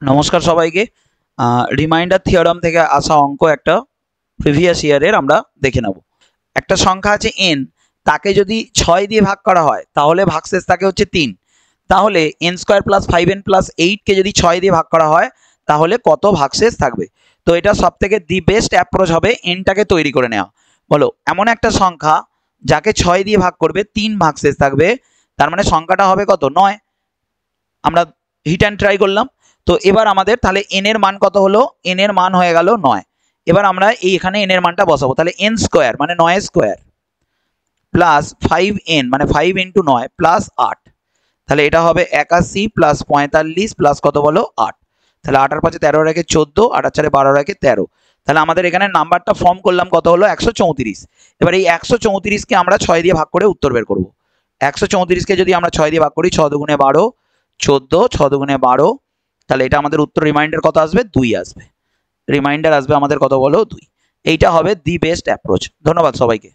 নমস্কার সবাইকে। Reminder theorem থেকে আসা অঙ্ক একটা প্রিভিয়াস ইয়ারের আমরা দেখে নেব। একটা সংখ্যা আছে n, তাকে যদি 6 দিয়ে ভাগ করা হয় তাহলে ভাগশেষ থাকে হচ্ছে 3। তাহলে n² + 5n + 8 কে যদি 6 দিয়ে ভাগ করা হয় তাহলে কত ভাগশেষ থাকবে? তো এটা সবথেকে দি বেস্ট অ্যাপ্রোচ হবে nটাকে তৈরি করে নেওয়া। বলো, এমন একটা সংখ্যা যাকে 6 দিয়ে ভাগ করবে 3 ভাগশেষ থাকবে, তার মানে সংখ্যাটা হবে কত? 9। আমরা হিট অ্যান্ড ট্রাই করলাম। তো এবার আমাদের তাহলে n এর মান কত হলো? n এর মান হয়ে গেল 9। এবার আমরা এখানে n এর মানটা বসাবো। তাহলে n² মানে 9² প্লাস 5n মানে 5 × 9 প্লাস 8। তাহলে এটা হবে 81 প্লাস 45 প্লাস কত বলো? 8। তাহলে 8 আর 5 13 রেখে 14, 8 আর 4 12 রেখে 13। তাহলে আমাদের এখানে নাম্বারটা ফর্ম করলাম কত হলো? 134। এবার এই 134কে আমরা 6 দিয়ে ভাগ করে উত্তর বের করব। 134কে যদি আমরা 6 দিয়ে ভাগ করি, 6 × 2 = 12, 14, 6 × 2 = 12। তাহলে এটা আমাদের উত্তর রিমাইন্ডার কত আসবে? 2 আসবে। রিমাইন্ডার আসবে আমাদের কত বলো? 2। এইটা হবে দি বেস্ট অ্যাপ্রোচ। ধন্যবাদ সবাইকে।